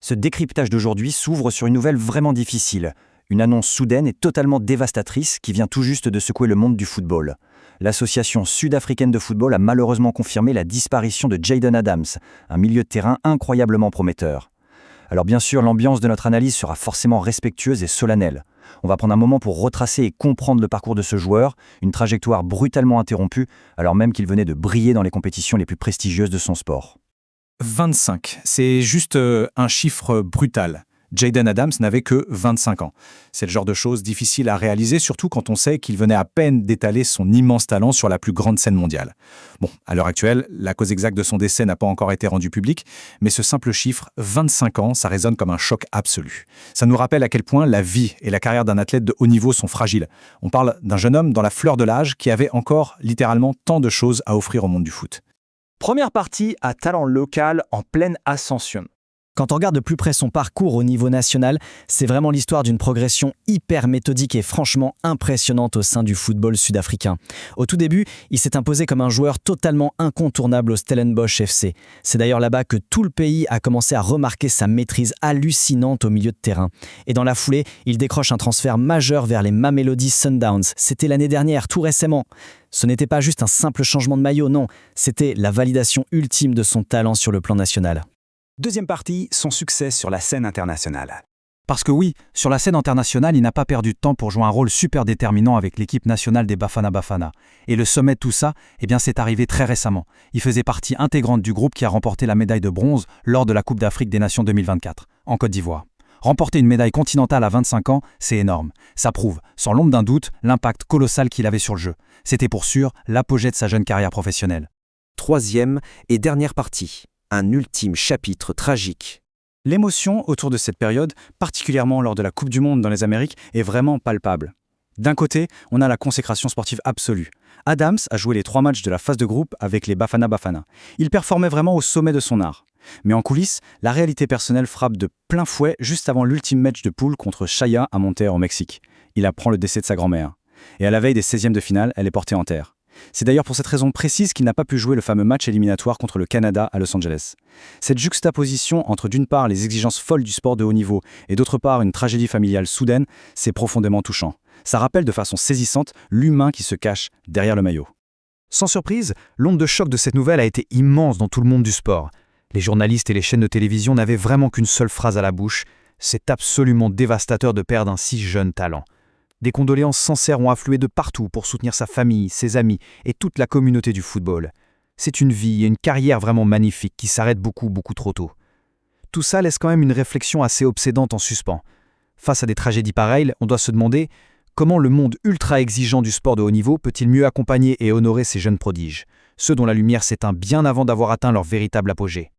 Ce décryptage d'aujourd'hui s'ouvre sur une nouvelle vraiment difficile. Une annonce soudaine et totalement dévastatrice qui vient tout juste de secouer le monde du football. L'Association sud-africaine de football a malheureusement confirmé la disparition de Jayden Adams, un milieu de terrain incroyablement prometteur. Alors bien sûr, l'ambiance de notre analyse sera forcément respectueuse et solennelle. On va prendre un moment pour retracer et comprendre le parcours de ce joueur, une trajectoire brutalement interrompue, alors même qu'il venait de briller dans les compétitions les plus prestigieuses de son sport. 25, c'est juste un chiffre brutal. Jayden Adams n'avait que 25 ans. C'est le genre de choses difficiles à réaliser, surtout quand on sait qu'il venait à peine d'étaler son immense talent sur la plus grande scène mondiale. Bon, à l'heure actuelle, la cause exacte de son décès n'a pas encore été rendue publique, mais ce simple chiffre, 25 ans, ça résonne comme un choc absolu. Ça nous rappelle à quel point la vie et la carrière d'un athlète de haut niveau sont fragiles. On parle d'un jeune homme dans la fleur de l'âge qui avait encore littéralement tant de choses à offrir au monde du foot. Première partie à talent local en pleine ascension. Quand on regarde de plus près son parcours au niveau national, c'est vraiment l'histoire d'une progression hyper méthodique et franchement impressionnante au sein du football sud-africain. Au tout début, il s'est imposé comme un joueur totalement incontournable au Stellenbosch FC. C'est d'ailleurs là-bas que tout le pays a commencé à remarquer sa maîtrise hallucinante au milieu de terrain. Et dans la foulée, il décroche un transfert majeur vers les Mamelodi Sundowns. C'était l'année dernière, tout récemment. Ce n'était pas juste un simple changement de maillot, non. C'était la validation ultime de son talent sur le plan national. Deuxième partie, son succès sur la scène internationale. Parce que oui, sur la scène internationale, il n'a pas perdu de temps pour jouer un rôle super déterminant avec l'équipe nationale des Bafana Bafana. Et le sommet de tout ça, c'est arrivé très récemment. Il faisait partie intégrante du groupe qui a remporté la médaille de bronze lors de la Coupe d'Afrique des Nations 2024, en Côte d'Ivoire. Remporter une médaille continentale à 25 ans, c'est énorme. Ça prouve, sans l'ombre d'un doute, l'impact colossal qu'il avait sur le jeu. C'était pour sûr l'apogée de sa jeune carrière professionnelle. Troisième et dernière partie. Un ultime chapitre tragique. L'émotion autour de cette période, particulièrement lors de la Coupe du Monde dans les Amériques, est vraiment palpable. D'un côté, on a la consécration sportive absolue. Adams a joué les 3 matchs de la phase de groupe avec les Bafana Bafana. Il performait vraiment au sommet de son art. Mais en coulisses, la réalité personnelle frappe de plein fouet juste avant l'ultime match de poule contre Shaya à Monterrey au Mexique. Il apprend le décès de sa grand-mère. Et à la veille des 16e de finale, elle est portée en terre. C'est d'ailleurs pour cette raison précise qu'il n'a pas pu jouer le fameux match éliminatoire contre le Canada à Los Angeles. Cette juxtaposition entre d'une part les exigences folles du sport de haut niveau et d'autre part une tragédie familiale soudaine, c'est profondément touchant. Ça rappelle de façon saisissante l'humain qui se cache derrière le maillot. Sans surprise, l'onde de choc de cette nouvelle a été immense dans tout le monde du sport. Les journalistes et les chaînes de télévision n'avaient vraiment qu'une seule phrase à la bouche : c'est absolument dévastateur de perdre un si jeune talent. Des condoléances sincères ont afflué de partout pour soutenir sa famille, ses amis et toute la communauté du football. C'est une vie et une carrière vraiment magnifiques qui s'arrêtent beaucoup trop tôt. Tout ça laisse quand même une réflexion assez obsédante en suspens. Face à des tragédies pareilles, on doit se demander comment le monde ultra exigeant du sport de haut niveau peut-il mieux accompagner et honorer ces jeunes prodiges, ceux dont la lumière s'éteint bien avant d'avoir atteint leur véritable apogée.